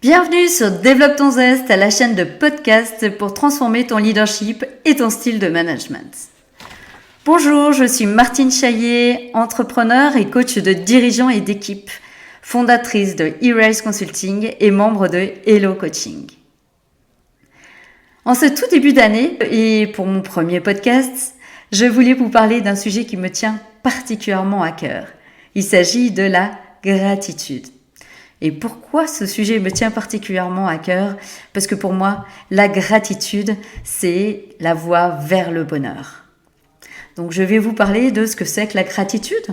Bienvenue sur Développe ton zeste, la chaîne de podcast pour transformer ton leadership et ton style de management. Bonjour, je suis Martine Chaillet, entrepreneur et coach de dirigeants et d'équipes, fondatrice de E-Rise Consulting et membre de Hello Coaching. En ce tout début d'année, et pour mon premier podcast, je voulais vous parler d'un sujet qui me tient particulièrement à cœur. Il s'agit de la gratitude. Et pourquoi ce sujet me tient particulièrement à cœur? Parce que pour moi, la gratitude, c'est la voie vers le bonheur. Donc je vais vous parler de ce que c'est que la gratitude,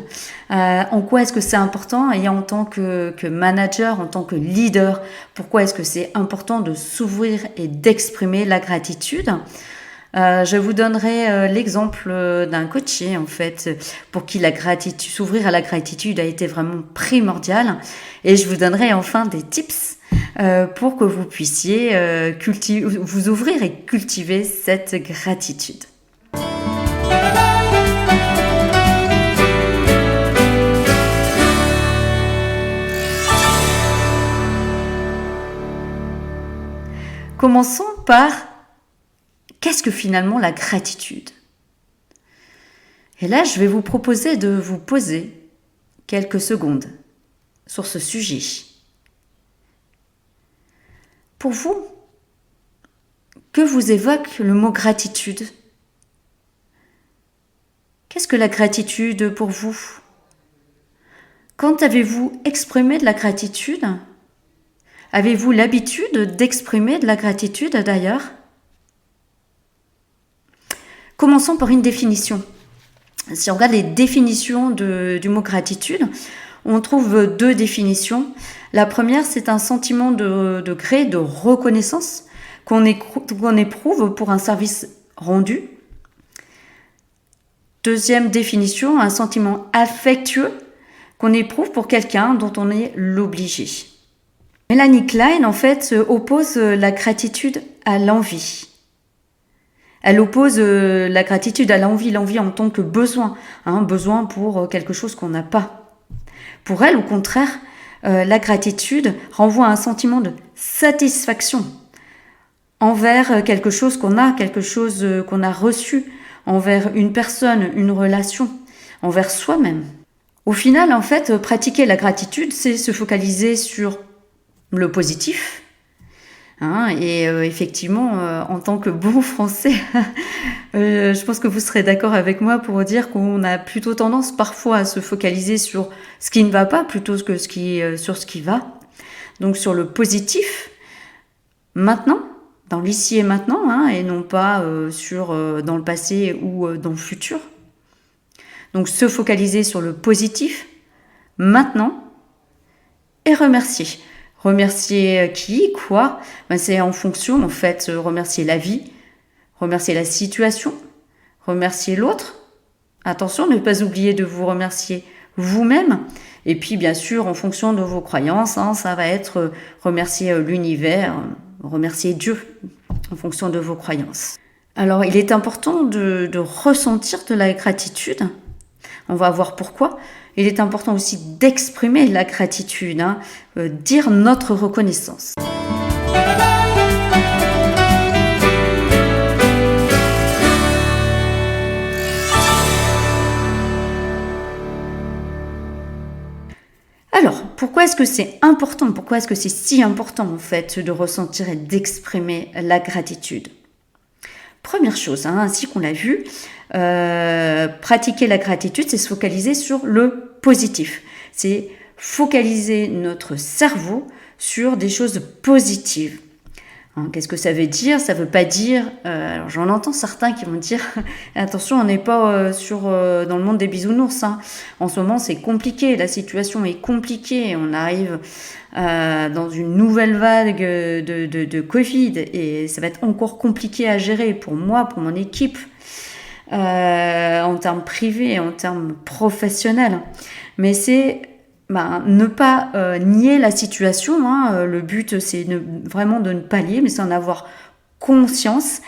en quoi est-ce que c'est important et en tant que manager, en tant que leader, pourquoi est-ce que c'est important de s'ouvrir et d'exprimer la gratitude. Je vous donnerai l'exemple d'un coaché en fait pour qui la gratitude, s'ouvrir à la gratitude a été vraiment primordial, et je vous donnerai enfin des tips pour que vous puissiez vous ouvrir et cultiver cette gratitude. Commençons par qu'est-ce que finalement la gratitude? Et là, je vais vous proposer de vous poser quelques secondes sur ce sujet. Pour vous, que vous évoque le mot gratitude? Qu'est-ce que la gratitude pour vous? Quand avez-vous exprimé de la gratitude? Avez-vous l'habitude d'exprimer de la gratitude d'ailleurs? Commençons par une définition. Si on regarde les définitions du mot gratitude, on trouve deux définitions. La première, c'est un sentiment de gré, de reconnaissance qu'on éprouve pour un service rendu. Deuxième définition, un sentiment affectueux qu'on éprouve pour quelqu'un dont on est l'obligé. Melanie Klein, en fait, oppose la gratitude à l'envie. Elle oppose la gratitude à l'envie en tant que besoin, besoin pour quelque chose qu'on n'a pas. Pour elle, au contraire, la gratitude renvoie à un sentiment de satisfaction envers quelque chose qu'on a, quelque chose qu'on a reçu, envers une personne, une relation, envers soi-même. Au final, en fait, pratiquer la gratitude, c'est se focaliser sur le positif. Effectivement, en tant que bon français, je pense que vous serez d'accord avec moi pour dire qu'on a plutôt tendance parfois à se focaliser sur ce qui ne va pas plutôt que sur ce qui va. Donc sur le positif, maintenant, dans l'ici et maintenant, et non pas dans le passé ou dans le futur. Donc se focaliser sur le positif, maintenant, et remercier. Remercier qui, quoi? C'est en fonction, en fait, remercier la vie, remercier la situation, remercier l'autre. Attention, ne pas oublier de vous remercier vous-même. Et puis, bien sûr, en fonction de vos croyances, ça va être remercier l'univers, remercier Dieu, en fonction de vos croyances. Alors, il est important de ressentir de la gratitude. On va voir pourquoi. Il est important aussi d'exprimer la gratitude, dire notre reconnaissance. Alors, pourquoi est-ce que c'est important? Pourquoi est-ce que c'est si important en fait de ressentir et d'exprimer la gratitude? Première chose, ainsi qu'on l'a vu, pratiquer la gratitude, c'est se focaliser sur le positif. C'est focaliser notre cerveau sur des choses positives. Qu'est-ce que ça veut dire? Ça veut pas dire... alors j'en entends certains qui vont dire attention, on n'est pas dans le monde des bisounours. En ce moment, c'est compliqué, la situation est compliquée. On arrive dans une nouvelle vague de Covid et ça va être encore compliqué à gérer pour moi, pour mon équipe, en termes privés, en termes professionnels. Mais c'est ne pas nier la situation. Le but, c'est vraiment de ne pas lier, mais c'est en avoir conscience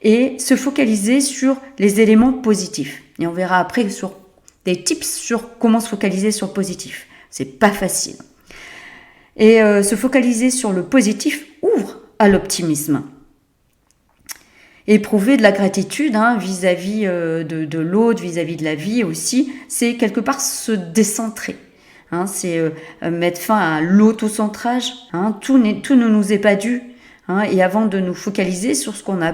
et se focaliser sur les éléments positifs. Et on verra après sur des tips sur comment se focaliser sur le positif. C'est pas facile. Et se focaliser sur le positif ouvre à l'optimisme. Éprouver de la gratitude vis-à-vis de l'autre, vis-à-vis de la vie aussi, c'est quelque part se décentrer. C'est mettre fin à l'autocentrage. Tout ne nous est pas dû. Et avant de nous focaliser sur ce qu'on a,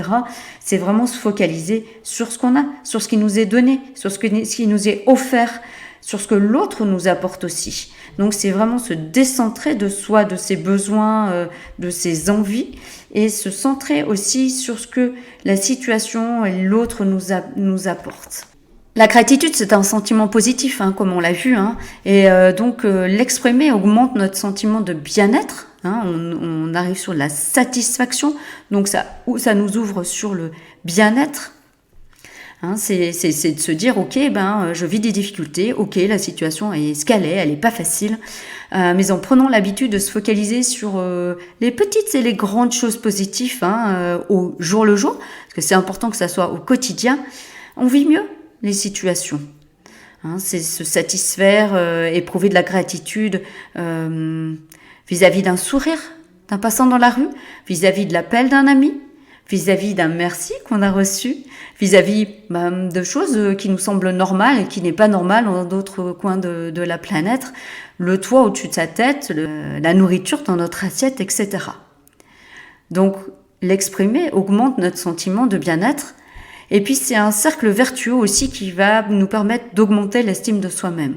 c'est vraiment se focaliser sur ce qu'on a, sur ce qui nous est donné, sur ce qui nous est offert, sur ce que l'autre nous apporte aussi. Donc c'est vraiment se décentrer de soi, de ses besoins, de ses envies, et se centrer aussi sur ce que la situation et l'autre nous apporte. La gratitude, c'est un sentiment positif, comme on l'a vu, et donc l'exprimer augmente notre sentiment de bien-être. On arrive sur la satisfaction, donc ça nous ouvre sur le bien-être. C'est de se dire, ok, je vis des difficultés, ok, la situation est ce qu'elle est, elle n'est pas facile, mais en prenant l'habitude de se focaliser sur les petites et les grandes choses positives au jour le jour, parce que c'est important que ça soit au quotidien, on vit mieux les situations. C'est se satisfaire, éprouver de la gratitude vis-à-vis d'un sourire d'un passant dans la rue, vis-à-vis de l'appel d'un ami, vis-à-vis d'un merci qu'on a reçu, vis-à-vis de choses qui nous semblent normales et qui n'est pas normal dans d'autres coins de la planète, le toit au-dessus de sa tête, la nourriture dans notre assiette, etc. Donc, l'exprimer augmente notre sentiment de bien-être, et puis c'est un cercle vertueux aussi qui va nous permettre d'augmenter l'estime de soi-même.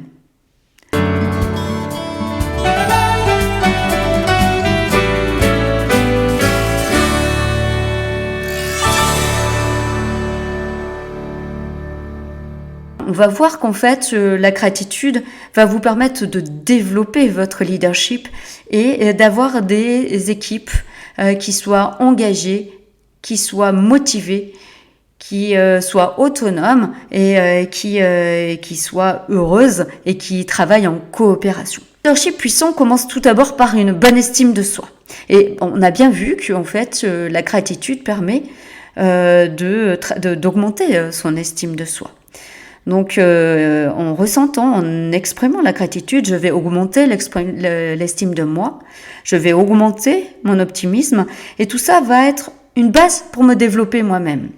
On va voir qu'en fait, la gratitude va vous permettre de développer votre leadership et d'avoir des équipes qui soient engagées, qui soient motivées, qui soient autonomes et qui soient heureuses et qui travaillent en coopération. Le leadership puissant commence tout d'abord par une bonne estime de soi. Et on a bien vu qu'en fait, la gratitude permet d'augmenter son estime de soi. Donc, en ressentant, en exprimant la gratitude, je vais augmenter l'estime de moi, je vais augmenter mon optimisme, et tout ça va être une base pour me développer moi-même.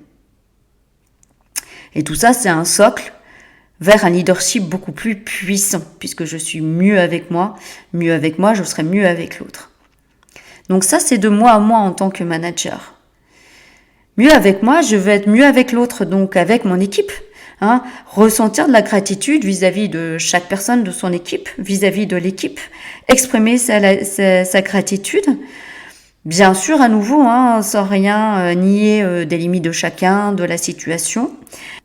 Et tout ça, c'est un socle vers un leadership beaucoup plus puissant, puisque je suis mieux avec moi, je serai mieux avec l'autre. Donc ça, c'est de moi à moi en tant que manager. Mieux avec moi, je vais être mieux avec l'autre, donc avec mon équipe. Ressentir de la gratitude vis-à-vis de chaque personne de son équipe, vis-à-vis de l'équipe, exprimer sa gratitude, bien sûr à nouveau, sans rien nier des limites de chacun, de la situation.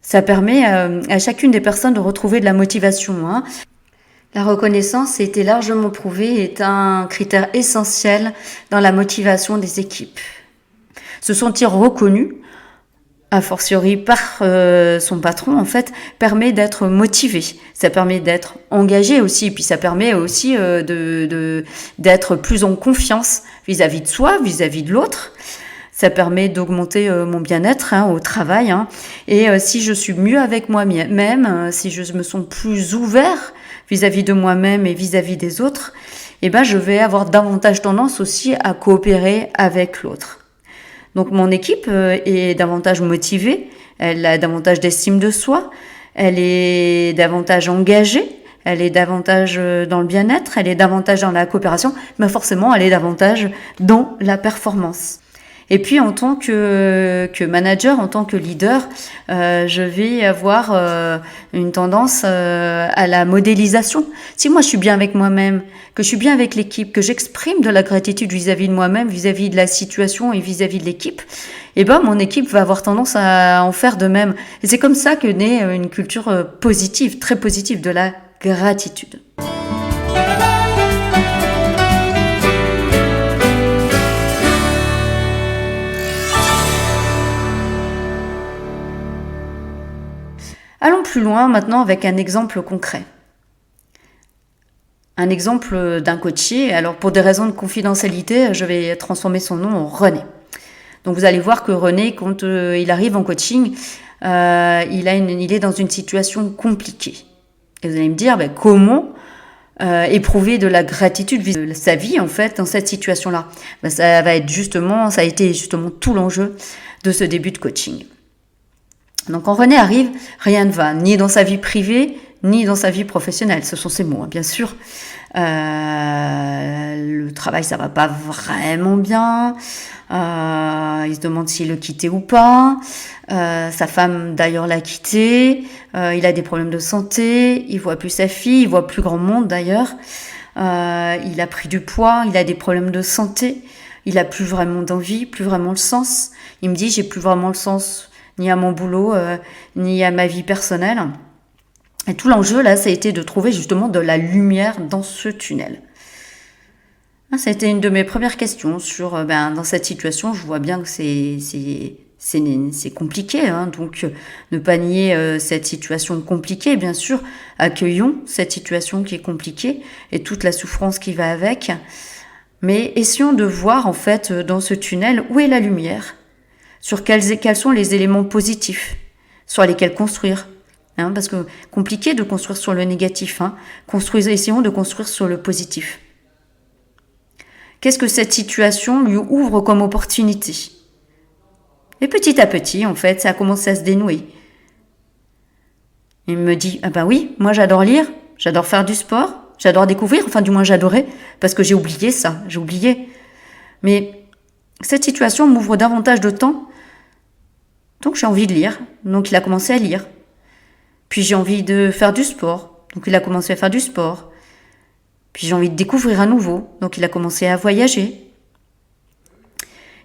Ça permet à chacune des personnes de retrouver de la motivation. La reconnaissance, a été largement prouvé, est un critère essentiel dans la motivation des équipes. Se sentir reconnu, a fortiori par son patron, en fait, permet d'être motivé. Ça permet d'être engagé aussi, puis ça permet aussi d'être plus en confiance vis-à-vis de soi, vis-à-vis de l'autre. Ça permet d'augmenter mon bien-être au travail. Et si je suis mieux avec moi-même, si je me sens plus ouvert vis-à-vis de moi-même et vis-à-vis des autres, je vais avoir davantage tendance aussi à coopérer avec l'autre. Donc mon équipe est davantage motivée, elle a davantage d'estime de soi, elle est davantage engagée, elle est davantage dans le bien-être, elle est davantage dans la coopération, mais forcément elle est davantage dans la performance. Et puis en tant que manager, en tant que leader, je vais avoir une tendance à la modélisation. Si moi je suis bien avec moi-même, que je suis bien avec l'équipe, que j'exprime de la gratitude vis-à-vis de moi-même, vis-à-vis de la situation et vis-à-vis de l'équipe, mon équipe va avoir tendance à en faire de même. Et c'est comme ça que naît une culture positive, très positive de la gratitude. Allons plus loin maintenant avec un exemple concret. Un exemple d'un coaché. Alors pour des raisons de confidentialité, je vais transformer son nom en René. Donc vous allez voir que René, quand il arrive en coaching, il est dans une situation compliquée. Et vous allez me dire, comment éprouver de la gratitude vis-à-vis de sa vie en fait dans cette situation-là. Ça a été justement tout l'enjeu de ce début de coaching. Donc quand René arrive, rien ne va, ni dans sa vie privée, ni dans sa vie professionnelle. Ce sont ses mots, bien sûr. Le travail, ça va pas vraiment bien. Il se demande s'il le quittait ou pas. Sa femme, d'ailleurs, l'a quitté. Il a des problèmes de santé. Il voit plus sa fille. Il voit plus grand monde, d'ailleurs. Il a pris du poids. Il a des problèmes de santé. Il a plus vraiment d'envie, plus vraiment le sens. Il me dit, j'ai plus vraiment le sens ni à mon boulot, ni à ma vie personnelle. Et tout l'enjeu, là, ça a été de trouver justement de la lumière dans ce tunnel. Ça a été une de mes premières questions sur, dans cette situation, je vois bien que c'est compliqué, hein, donc ne pas nier cette situation compliquée, bien sûr, accueillons cette situation qui est compliquée et toute la souffrance qui va avec, mais essayons de voir en fait dans ce tunnel où est la lumière, sur quels sont les éléments positifs sur lesquels construire. Parce que compliqué de construire sur le négatif. Essayons de construire sur le positif. Qu'est-ce que cette situation lui ouvre comme opportunité? Et petit à petit, en fait, ça a commencé à se dénouer. Il me dit, oui, moi j'adore lire, j'adore faire du sport, j'adore découvrir, enfin du moins j'adorais, parce que j'ai oublié ça, j'ai oublié. Mais cette situation m'ouvre davantage de temps, donc j'ai envie de lire. Donc il a commencé à lire. Puis j'ai envie de faire du sport, donc il a commencé à faire du sport. Puis j'ai envie de découvrir à nouveau, donc il a commencé à voyager.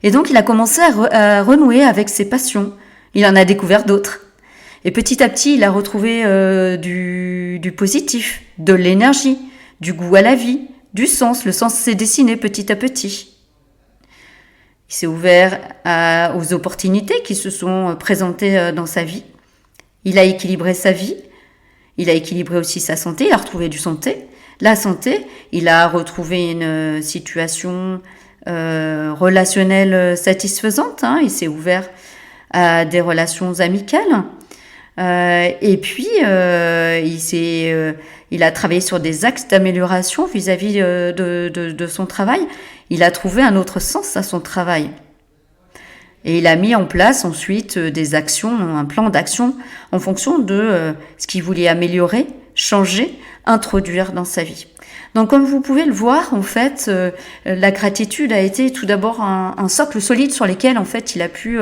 Et donc il a commencé à renouer avec ses passions. Il en a découvert d'autres. Et petit à petit, il a retrouvé du positif, de l'énergie, du goût à la vie, du sens. Le sens s'est dessiné petit à petit. Il s'est ouvert aux opportunités qui se sont présentées dans sa vie. Il a équilibré sa vie. Il a équilibré aussi sa santé. Il a retrouvé du santé. La santé, il a retrouvé une situation relationnelle satisfaisante. Il s'est ouvert à des relations amicales. Et puis, il a travaillé sur des axes d'amélioration vis-à-vis de son travail. Il a trouvé un autre sens à son travail. Et il a mis en place ensuite des actions, un plan d'action en fonction de ce qu'il voulait améliorer, changer, introduire dans sa vie. Donc comme vous pouvez le voir, en fait, la gratitude a été tout d'abord un socle solide sur lequel en fait il a pu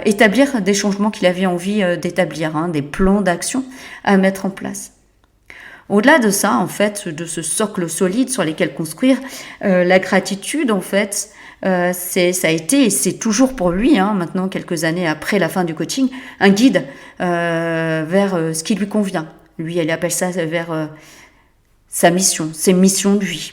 établir des changements qu'il avait envie d'établir, des plans d'action à mettre en place. Au-delà de ça, en fait, de ce socle solide sur lequel construire, la gratitude, en fait, ça a été, et c'est toujours pour lui, maintenant quelques années après la fin du coaching, un guide vers ce qui lui convient. Lui, il appelle ça vers sa mission, ses missions de vie.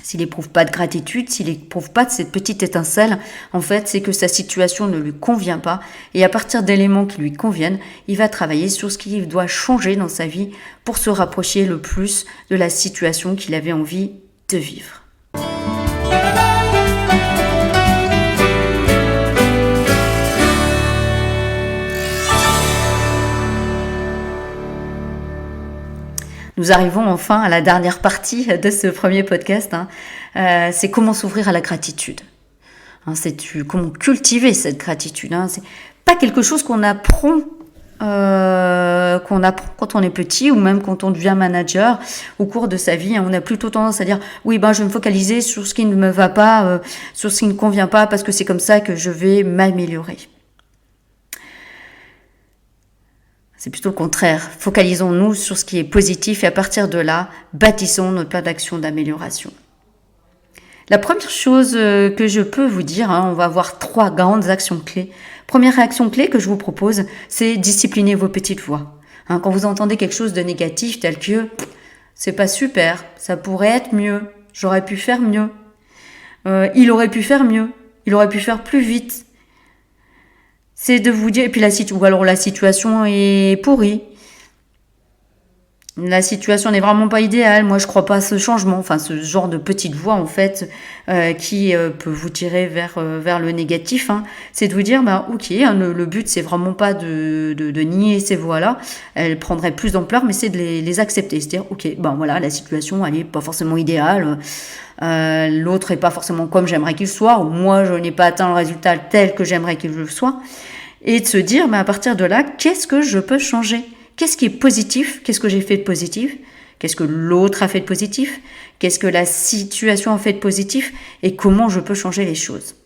S'il n'éprouve pas de gratitude, s'il n'éprouve pas de cette petite étincelle, en fait, c'est que sa situation ne lui convient pas. Et à partir d'éléments qui lui conviennent, il va travailler sur ce qu'il doit changer dans sa vie pour se rapprocher le plus de la situation qu'il avait envie de vivre. Nous arrivons enfin à la dernière partie de ce premier podcast. C'est comment s'ouvrir à la gratitude. C'est comment cultiver cette gratitude. C'est pas quelque chose qu'on apprend quand on est petit ou même quand on devient manager au cours de sa vie. On a plutôt tendance à dire oui, je vais me focaliser sur ce qui ne me va pas, sur ce qui ne convient pas parce que c'est comme ça que je vais m'améliorer. C'est plutôt le contraire. Focalisons-nous sur ce qui est positif et à partir de là, bâtissons notre plan d'action d'amélioration. La première chose que je peux vous dire, on va avoir 3 grandes actions clés. Première action clé que je vous propose, c'est discipliner vos petites voix. Quand vous entendez quelque chose de négatif tel que « c'est pas super, ça pourrait être mieux, j'aurais pu faire mieux, il aurait pu faire mieux, il aurait pu faire plus vite », c'est de vous dire, et puis la situation est pourrie. La situation n'est vraiment pas idéale. Moi, je crois pas à ce changement, enfin ce genre de petite voix en fait qui peut vous tirer vers le négatif. Hein. C'est de vous dire, bah ok, hein, le but c'est vraiment pas de nier ces voix-là. Elles prendraient plus d'ampleur, mais c'est de les accepter. C'est-à-dire, ok, ben voilà, la situation elle est pas forcément idéale. L'autre est pas forcément comme j'aimerais qu'il soit. Ou moi, je n'ai pas atteint le résultat tel que j'aimerais qu'il le soit. Et de se dire, mais à partir de là, qu'est-ce que je peux changer? Qu'est-ce qui est positif? Qu'est-ce que j'ai fait de positif? Qu'est-ce que l'autre a fait de positif? Qu'est-ce que la situation a fait de positif? Et comment je peux changer les choses?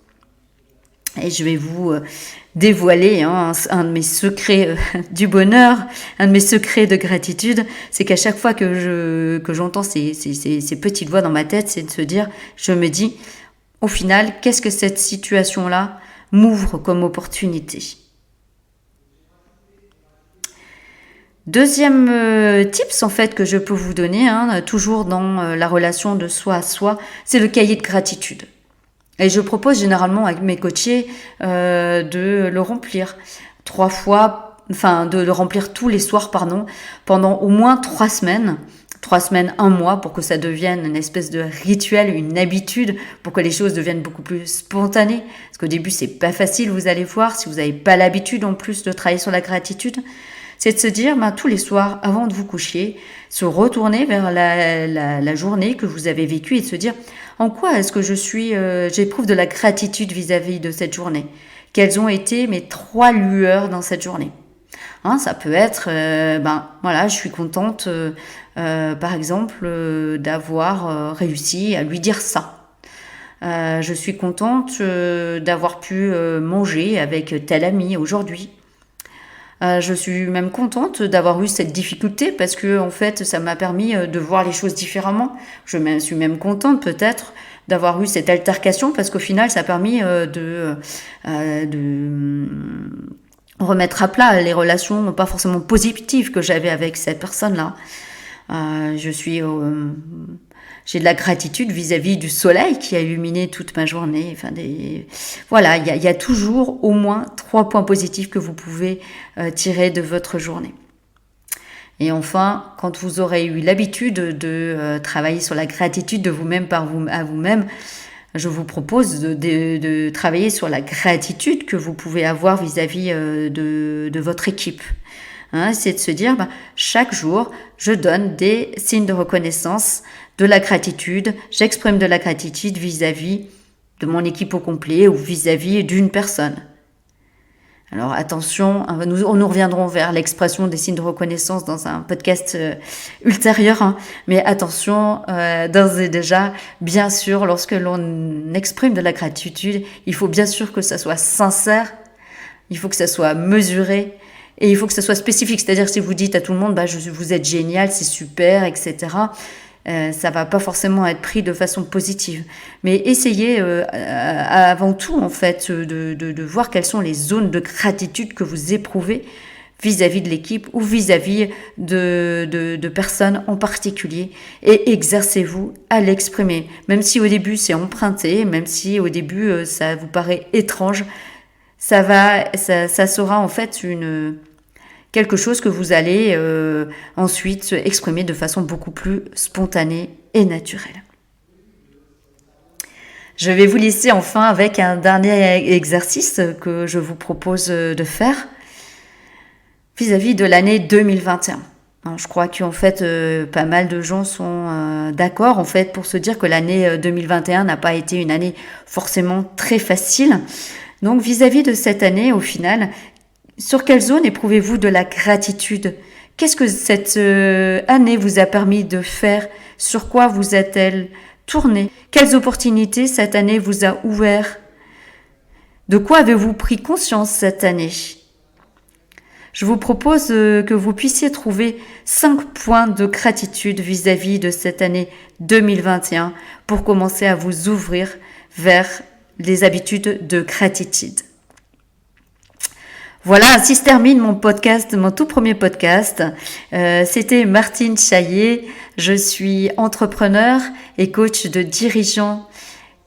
Et je vais vous dévoiler un de mes secrets du bonheur, un de mes secrets de gratitude, c'est qu'à chaque fois que j'entends ces petites voix dans ma tête, c'est de se dire, je me dis, au final, qu'est-ce que cette situation-là m'ouvre comme opportunité? Deuxième tips en fait que je peux vous donner, toujours dans la relation de soi à soi, c'est le cahier de gratitude. Et je propose généralement avec mes coachés de le remplir 3 fois, enfin de le remplir tous les soirs, pendant au moins 3 semaines. 3 semaines, 1 mois, pour que ça devienne une espèce de rituel, une habitude, pour que les choses deviennent beaucoup plus spontanées. Parce qu'au début, c'est pas facile, vous allez voir, si vous n'avez pas l'habitude en plus de travailler sur la gratitude. C'est de se dire, tous les soirs, avant de vous coucher, se retourner vers la journée que vous avez vécue et de se dire, en quoi est-ce que j'éprouve de la gratitude vis-à-vis de cette journée? Quelles ont été mes 3 lueurs dans cette journée? Ça peut être, je suis contente, par exemple, d'avoir réussi à lui dire ça. Je suis contente d'avoir pu manger avec tel ami aujourd'hui. Je suis même contente d'avoir eu cette difficulté parce que en fait ça m'a permis de voir les choses différemment. Je suis même contente peut-être d'avoir eu cette altercation parce qu'au final ça a permis de remettre à plat les relations pas forcément positives que j'avais avec cette personne-là. J'ai de la gratitude vis-à-vis du soleil qui a illuminé toute ma journée. Voilà, il y a toujours au moins 3 points positifs que vous pouvez tirer de votre journée. Et enfin, quand vous aurez eu l'habitude de travailler sur la gratitude de vous-même à vous-même, je vous propose de travailler sur la gratitude que vous pouvez avoir vis-à-vis de votre équipe. C'est de se dire, chaque jour, je donne des signes de reconnaissance, de la gratitude, j'exprime de la gratitude vis-à-vis de mon équipe au complet ou vis-à-vis d'une personne. Alors attention, nous reviendrons vers l'expression des signes de reconnaissance dans un podcast ultérieur, mais attention, d'ores et déjà, bien sûr, lorsque l'on exprime de la gratitude, il faut bien sûr que ça soit sincère, il faut que ça soit mesuré, et il faut que ça soit spécifique, c'est-à-dire si vous dites à tout le monde vous êtes génial, c'est super, etc., ça va pas forcément être pris de façon positive. Mais essayez avant tout en fait de voir quelles sont les zones de gratitude que vous éprouvez vis-à-vis de l'équipe ou vis-à-vis de personnes en particulier et exercez-vous à l'exprimer. Même si au début c'est emprunté, même si au début ça vous paraît étrange, ça sera en fait quelque chose que vous allez ensuite exprimer de façon beaucoup plus spontanée et naturelle. Je vais vous laisser enfin avec un dernier exercice que je vous propose de faire vis-à-vis de l'année 2021. Je crois qu'en fait, pas mal de gens sont d'accord en fait pour se dire que l'année 2021 n'a pas été une année forcément très facile. Donc vis-à-vis de cette année, au final, sur quelle zone éprouvez-vous de la gratitude? Qu'est-ce que cette année vous a permis de faire? Sur quoi vous a-t-elle tourné? Quelles opportunités cette année vous a ouvert? De quoi avez-vous pris conscience cette année? Je vous propose que vous puissiez trouver 5 points de gratitude vis-à-vis de cette année 2021 pour commencer à vous ouvrir vers les habitudes de gratitude. Voilà, ainsi se termine mon podcast, mon tout premier podcast. C'était Martine Chaillet. Je suis entrepreneur et coach de dirigeants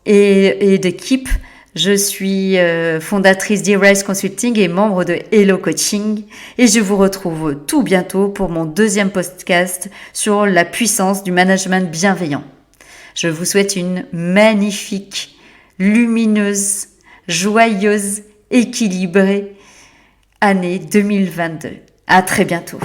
et d'équipe Je suis fondatrice d'E-Rise Consulting et membre de Hello Coaching et je vous retrouve tout bientôt pour mon deuxième podcast sur la puissance du management bienveillant. Je vous souhaite une magnifique, lumineuse, joyeuse, équilibrée année 2022. À très bientôt.